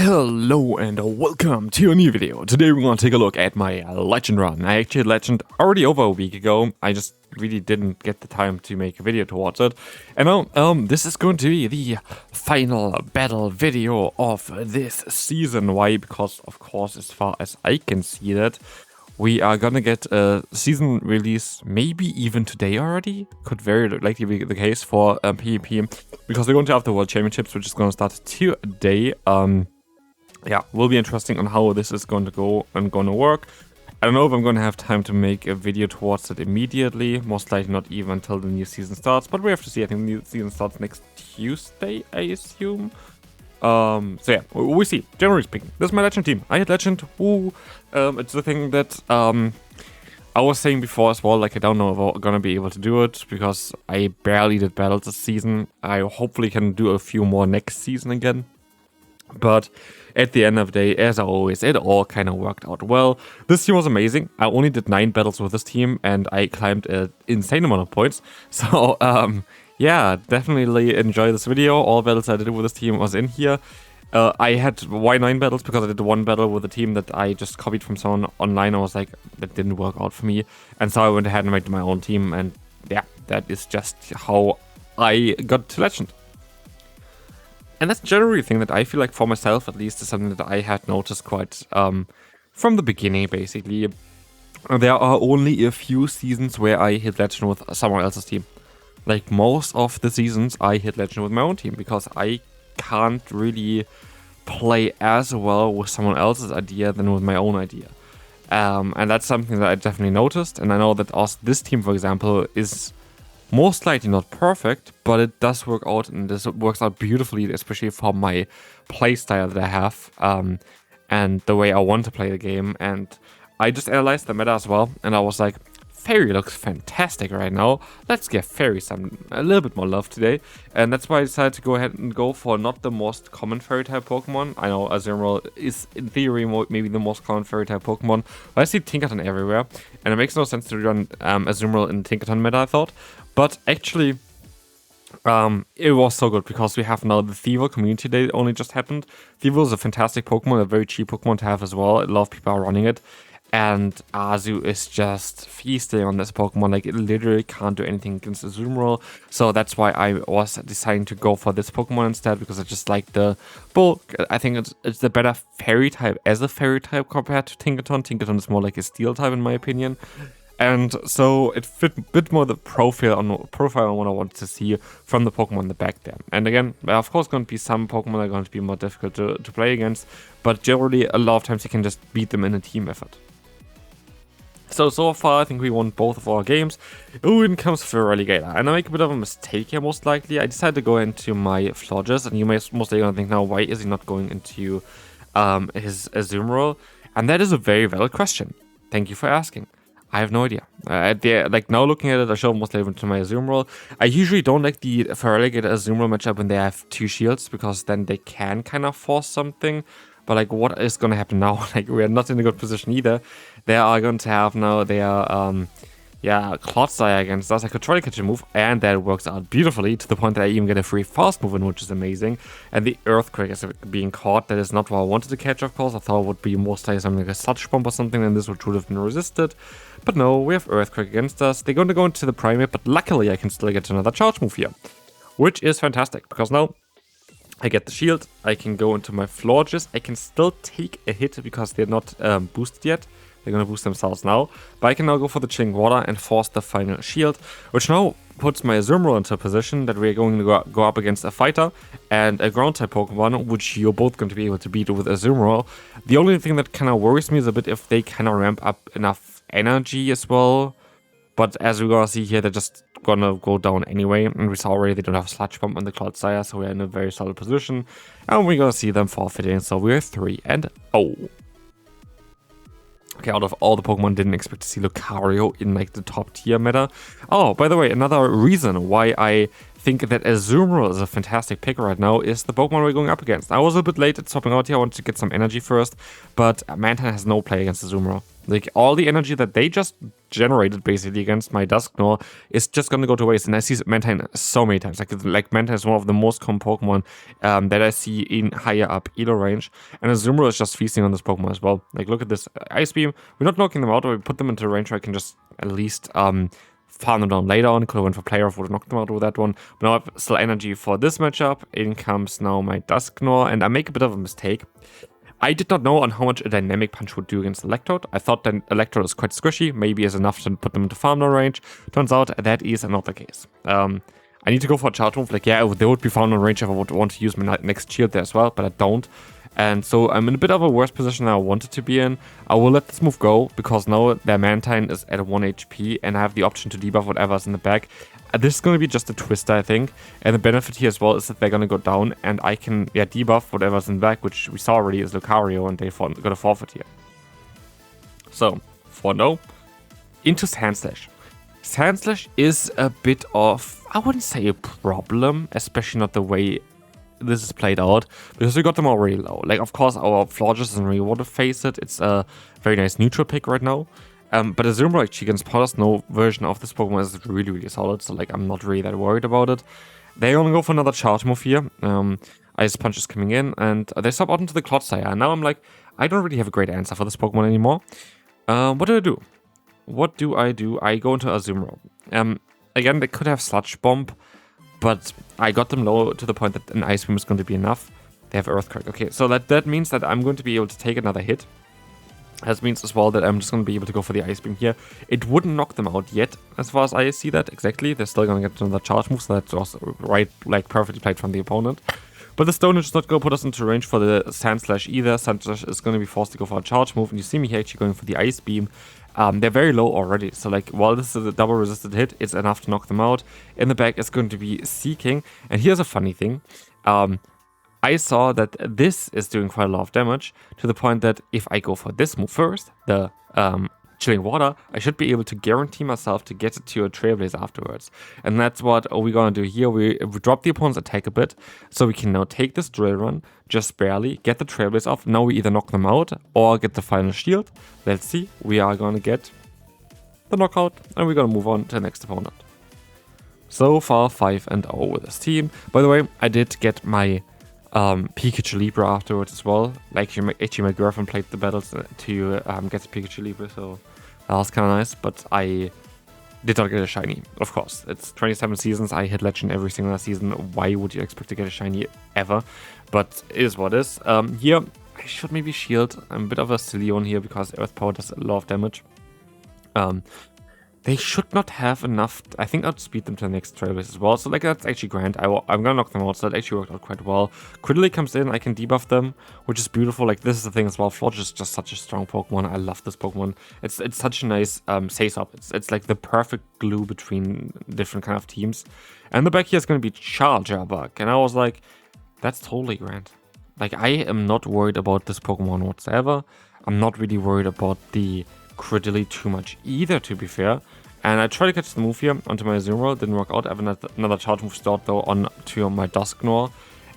Hello and welcome to a new video. Today we're going to take a look at my legend run. I actually had legend already over a week ago. I just really didn't get the time to make a video towards it. And now this is going to be the final battle video of this season. Why? Because of course, as far as I can see that, we are gonna get a season release maybe even today already. Could very likely be the case for PvP, because we're going to have the World Championships, which is going to start today. Yeah, will be interesting on how this is going to go and going to work. I don't know if I'm going to have time to make a video towards it immediately. Most likely not even until the new season starts, but we have to see. I think the new season starts next Tuesday, I assume. So yeah, we see. Generally speaking, this is my legend team. I had legend. Woo. It's the thing that I was saying before as well. Like, I don't know if I'm gonna be able to do it because I barely did battles this season. I hopefully can do a few more next season again. But at the end of the day, as always, it all kind of worked out well. This team was amazing. I only did 9 battles with this team, and I climbed an insane amount of points. So, yeah, definitely enjoy this video. All battles I did with this team was in here. I had why 9 battles? Because I did one battle with a team that I just copied from someone online. I was like, that didn't work out for me. And so I went ahead and made my own team. And yeah, that is just how I got to legend. And that's generally a thing that I feel like for myself, at least, is something that I had noticed quite from the beginning, basically. There are only a few seasons where I hit legend with someone else's team. Like, most of the seasons, I hit legend with my own team, because I can't really play as well with someone else's idea than with my own idea. And that's something that I definitely noticed. And I know that also this team, for example, is most likely not perfect, but it does work out, and this works out beautifully, especially for my playstyle that I have, and the way I want to play the game. And I just analyzed the meta as well, and I was like, Fairy looks fantastic right now. Let's give Fairy a little bit more love today. And that's why I decided to go ahead and go for not the most common Fairy type Pokemon. I know Azumarill is, in theory, maybe the most common Fairy type Pokemon, but I see Tinkaton everywhere, and it makes no sense to run Azumarill in Tinkaton meta, I thought. But actually, it was so good, because we have now the Thievul Community Day that only just happened. Thievul is a fantastic Pokemon, a very cheap Pokemon to have as well. A lot of people are running it. And Azu is just feasting on this Pokemon. Like, it literally can't do anything against Azumarill. So that's why I was deciding to go for this Pokemon instead, because I just like the bulk. I think it's the better Fairy type as a Fairy type compared to Tinkaton. Tinkaton is more like a Steel type in my opinion. And so it fit a bit more the profile on what I wanted to see from the Pokemon in the back there. And again, there are of course going to be some Pokemon that are going to be more difficult to play against, but generally a lot of times you can just beat them in a team effort. So far, I think we won both of our games. Ooh, in comes Feraligatr. And I make a bit of a mistake here, most likely. I decided to go into my Florges, and you may most likely gonna think, now, why is he not going into his Azumarill? And that is a very valid question. Thank you for asking. I have no idea. Like, now looking at it, I show most likely into my Azumarill. I usually don't like the Feraligatr Azumarill matchup when they have 2 shields, because then they can kind of force something. But, like, what is going to happen now? Like, we are not in a good position either. They are going to have now their, Clodsire against us. I could try to catch a move, and that works out beautifully, to the point that I even get a free fast move in, which is amazing. And the Earthquake is being caught. That is not what I wanted to catch, of course. I thought it would be most likely something like a Sludge Bomb or something, and this would have been resisted. But no, we have Earthquake against us. They're going to go into the Primate, but luckily I can still get another charge move here, which is fantastic, because now I get the shield, I can go into my Florges, I can still take a hit because they're not boosted yet. They're going to boost themselves now. But I can now go for the Chilling Water and force the final shield, which now puts my Azumarill into a position that we're going to go up against a fighter and a ground-type Pokemon, which you're both going to be able to beat with Azumarill. The only thing that kind of worries me is a bit if they kind of ramp up enough energy as well. But as we're going to see here, they're just gonna go down anyway, and we saw already they don't have a Sludge Bomb on the Clodsire, so we're in a very solid position, and we're gonna see them forfeiting, so we're 3-0. Okay, out of all the Pokemon, didn't expect to see Lucario in like the top tier meta. Oh, by the way, another reason why I think that Azumarill is a fantastic pick right now is the Pokemon we're going up against. I was a bit late at swapping out here. I wanted to get some energy first, but Mantine has no play against Azumarill. Like, all the energy that they just generated basically against my Dusknoir is just going to go to waste. And I see Mantine so many times. Like Mantine is one of the most common Pokemon that I see in higher up Elo range. And Azumarill is just feasting on this Pokemon as well. Like, look at this Ice Beam. We're not knocking them out, or we put them into a range where I can just at least farm them down later on. Could have went for player off, would have knocked them out with that one. But now I have still energy for this matchup. In comes now my Dusknoir, and I make a bit of a mistake. I did not know on how much a Dynamic Punch would do against Electrode. I thought that Electrode is quite squishy, maybe is enough to put them into farm down range. Turns out that is not the case. I need to go for a charge move. Like, yeah, there would be farm down range if I would want to use my next shield there as well, but I don't. And so I'm in a bit of a worse position than I wanted to be in. I will let this move go, because now their Mantine is at 1 HP, and I have the option to debuff whatever's in the back. This is going to be just a Twister, I think. And the benefit here as well is that they're going to go down, and I can debuff whatever's in the back, which we saw already is Lucario, and they got a forfeit here. So, 4-0 into Sandslash. Sandslash is a bit of, I wouldn't say a problem, especially not the way this is played out, because we got them already low. Like, of course, our Florges doesn't really want to face it. It's a very nice neutral pick right now. But Azumarill actually against Powder Snow version of this Pokemon is really, really solid. So, like, I'm not really that worried about it. They only go for another charge move here. Ice Punch is coming in, and they swap out into the Clodsire. And now I'm like, I don't really have a great answer for this Pokemon anymore. What do I do? What do? I go into Azumarill. Again, they could have Sludge Bomb, but I got them low to the point that an Ice Beam is going to be enough. They have Earthquake. Okay, so that means that I'm going to be able to take another hit. That means as well that I'm just going to be able to go for the Ice Beam here. It wouldn't knock them out yet, as far as I see that, exactly. They're still going to get another charge move, so that's also right, like, perfectly played from the opponent. But the Stone is not going to put us into range for the Sandslash either. Sandslash is going to be forced to go for a charge move, and you see me here actually going for the Ice Beam. They're very low already, so like, while this is a double resisted hit, it's enough to knock them out. In the back is going to be Seeking, and here's a funny thing. I saw that this is doing quite a lot of damage, to the point that if I go for this move first, the Chilling Water, I should be able to guarantee myself to get it to a Trailblazer afterwards. And that's what we're going to do here. We drop the opponent's attack a bit, so we can now take this Drill Run, just barely, get the Trailblazer off. Now we either knock them out, or get the final shield. Let's see. We are going to get the knockout, and we're going to move on to the next opponent. So far, 5-0 with this team. By the way, I did get my Pikachu Libra afterwards as well. Like, actually my girlfriend played the battles to get the Pikachu Libra, so that was kind of nice. But I did not get a shiny, of course. It's 27 seasons. I hit Legend every single season. Why would you expect to get a shiny ever? But it is what it is. Here, I should maybe shield. I'm a bit of a silly one here because Earth Power does a lot of damage. They should not have enough. I think I'll speed them to the next Trailblaze as well. So, like, that's actually grand. I'm gonna knock them out, so that actually worked out quite well. Critterly comes in, I can debuff them, which is beautiful. Like, this is the thing as well. Florge is just such a strong Pokemon. I love this Pokemon. It's such a nice face-up. It's like the perfect glue between different kind of teams. And the back here is gonna be Charger Bug. And I was like, that's totally grand. Like, I am not worried about this Pokemon whatsoever. I'm not really worried about the Critterly too much either, to be fair. And I tried to catch the move here onto my Azumarill, didn't work out. I have another charge move stored though onto my Dusknoir,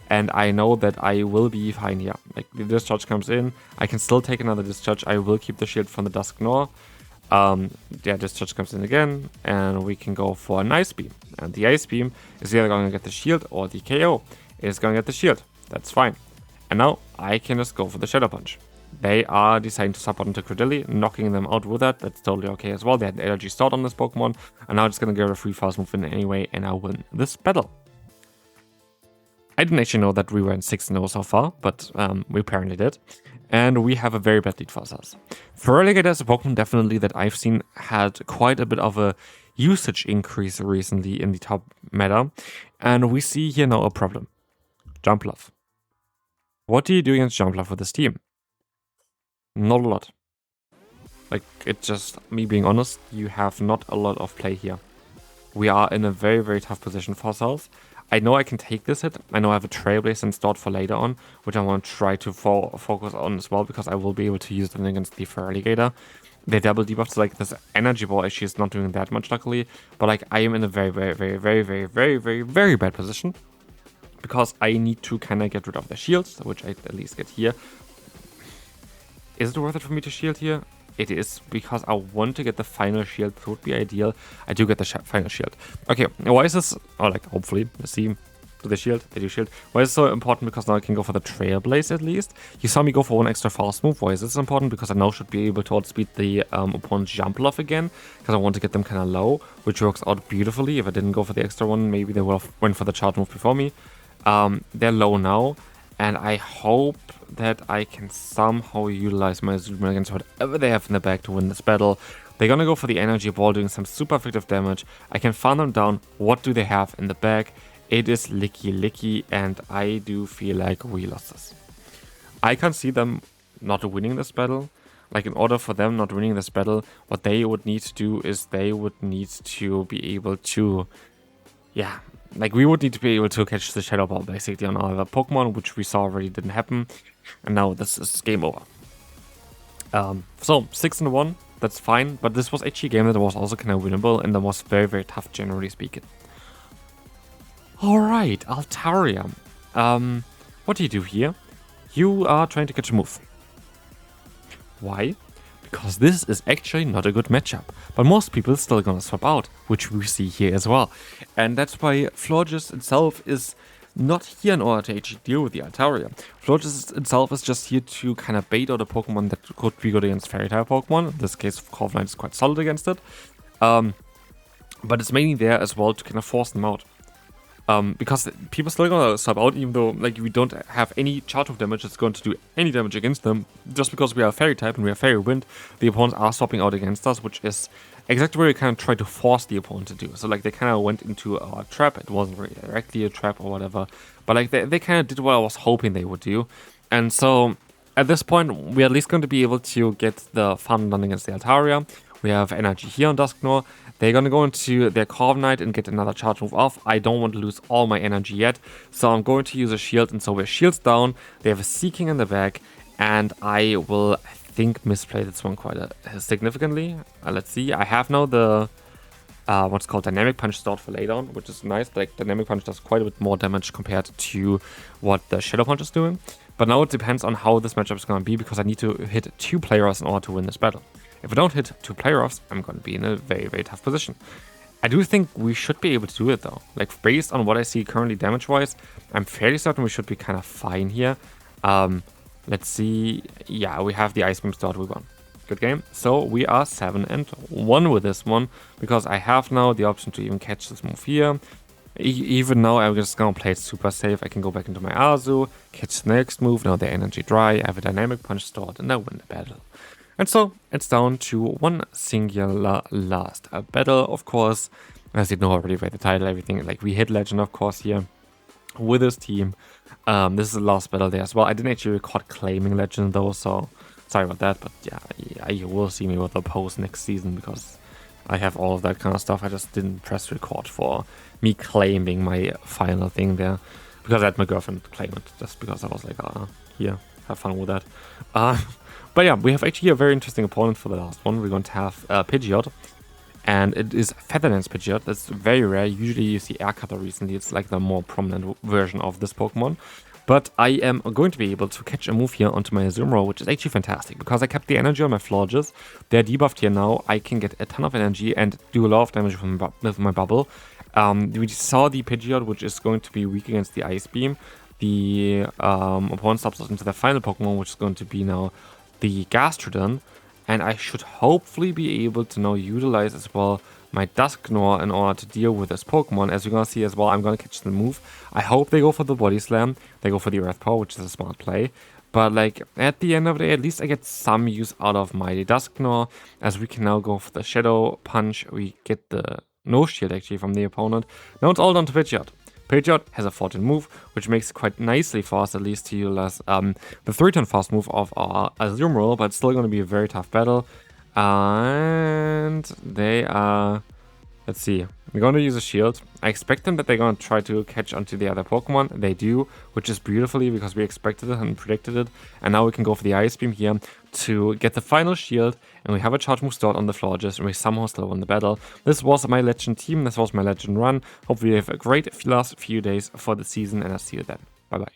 and I know that I will be fine here. Like, the discharge comes in, I can still take another discharge. I will keep the shield from the Dusknoir. Discharge comes in again, and we can go for an Ice Beam. And the Ice Beam is either going to get the shield or the KO is going to get the shield. That's fine. And now I can just go for the Shadow Punch. They are deciding to support into Critterly, knocking them out with that. That's totally okay as well. They had energy stored on this Pokemon, and now it's going to get a free fast move in anyway, and I'll win this battle. I didn't actually know that we were in 6-0 so far, but we apparently did. And we have a very bad lead for ourselves. Feraligatr is a Pokemon definitely that I've seen had quite a bit of a usage increase recently in the top meta, and we see here now a problem. Jumpluff. What do you do against Jumpluff with this team? Not a lot. Like, it's just me being honest, you have not a lot of play here. We are in a very, very tough position for ourselves. I know I can take this hit. I know I have a Trailblazer installed for later on, which I want to try to focus on as well, because I will be able to use them against the Feraligatr. they double debuff, so like this energy ball actually is not doing that much luckily, but like I am in a very bad position because I need to kind of get rid of the shields, which I at least get here. Is it worth it for me to shield here? It is, because I want to get the final shield. It would be ideal. I do get the final shield. Okay, why is this? Oh, like, hopefully, let's see. Do they shield? They do shield. Why is it so important? Because now I can go for the Trailblaze at least. You saw me go for one extra fast move. Why is this important? Because I now should be able to outspeed the opponent's jump off again. Because I want to get them kind of low, which works out beautifully. If I didn't go for the extra one, maybe they would have went for the charge move before me. They're low now. And I hope that I can somehow utilize my Zoom against whatever they have in the back to win this battle. They're gonna go for the energy ball, doing some super effective damage. I can farm them down. What do they have in the back? It is Licky, and I do feel like we lost this. I can't see them not winning this battle. Like, in order for them not winning this battle, what they would need to do is they would need to be able to, yeah, like, we would need to be able to catch the Shadow Ball basically on other Pokemon, which we saw already didn't happen. And now this is game over. So, 6-1, that's fine. But this was actually a game that was also kind of winnable and that was very tough, generally speaking. Alright, Altaria. What do you do here? You are trying to catch a move. Why? Because this is actually not a good matchup, but most people are still gonna swap out, which we see here as well. And that's why Florges itself is not here in order to actually deal with the Altaria. Florges itself is just here to kind of bait out a Pokemon that could be good against Fairy-type Pokemon. In this case, Corviknight is quite solid against it. But it's mainly there as well to kind of force them out. Because people still gonna sub out, even though like we don't have any charge of damage that's going to do any damage against them. Just because we are Fairy type and we are Fairy Wind, the opponents are swapping out against us, which is exactly where we kind of try to force the opponent to do. So like they kind of went into our trap. It wasn't really directly a trap or whatever, but like they kind of did what I was hoping they would do. And so at this point, we're at least going to be able to get the farm done against the Altaria. We have energy here on DUSKNOIR. They're going to go into their Corviknight and get another charge move off. I don't want to lose all my energy yet, so I'm going to use a shield. And so we're shields down. They have a Seeking in the back, and I will, I think, misplay this one quite significantly. Let's see. I have now the what's called Dynamic Punch stored for laydown, which is nice. Like, Dynamic Punch does quite a bit more damage compared to what the Shadow Punch is doing. But now it depends on how this matchup is going to be, because I need to hit 2 players in order to win this battle. If I don't hit 2 player-offs, I'm going to be in a very tough position. I do think we should be able to do it though. Like, based on what I see currently damage-wise, I'm fairly certain we should be kind of fine here. Let's see. Yeah, we have the Ice Beam stored. We won. Good game. So we are 7-1 with this one, because I have now the option to even catch this move here. Even now, I'm just going to play it super safe. I can go back into my Azu, catch the next move. Now the energy dry. I have a Dynamic Punch stored, and I win the battle. And so, it's down to one singular last battle, of course. As you know already by the title, everything, like, we hit Legend, of course, here with this team. This is the last battle there as well. I didn't actually record claiming Legend, though, so sorry about that. But yeah, you will see me with a post next season, because I have all of that kind of stuff. I just didn't press record for me claiming my final thing there, because I had my girlfriend claim it, just because I was like, here, have fun with that. But yeah, we have actually a very interesting opponent for the last one. We're going to have Pidgeot, and it is Featherlands Pidgeot. That's very rare. Usually you see Air Cutter recently. It's like the more prominent version of this Pokemon. But I am going to be able to catch a move here onto my Azumarill, which is actually fantastic, because I kept the energy on my Florges. They're debuffed here now. I can get a ton of energy and do a lot of damage with my Bubble. We saw the Pidgeot, which is going to be weak against the Ice Beam. The opponent stops us into the final Pokemon, which is going to be now the Gastrodon, and I should hopefully be able to now utilize as well my DUSKNOIR in order to deal with this Pokemon. As you're gonna see as well, I'm gonna catch the move. I hope they go for the Body Slam, they go for the Earth Power, which is a smart play. But like, at the end of the day, at least I get some use out of my DUSKNOIR, as we can now go for the Shadow Punch. We get the no shield actually from the opponent. Now it's all down to Pidgeot. Pidgeot has a 14 move, which makes it quite nicely for us at least to utilize the 3-turn fast move of our Azumarill, but it's still going to be a very tough battle. And they are Let's see. We're going to use a shield. I expect them that they're going to try to catch onto the other Pokemon. They do, which is beautifully because we expected it and predicted it. And now we can go for the Ice Beam here to get the final shield. And we have a Charge Move stored on the Florges, and we somehow still won the battle. This was my Legend team. This was my Legend run. Hope you have a great last few days for the season, and I'll see you then. Bye-bye.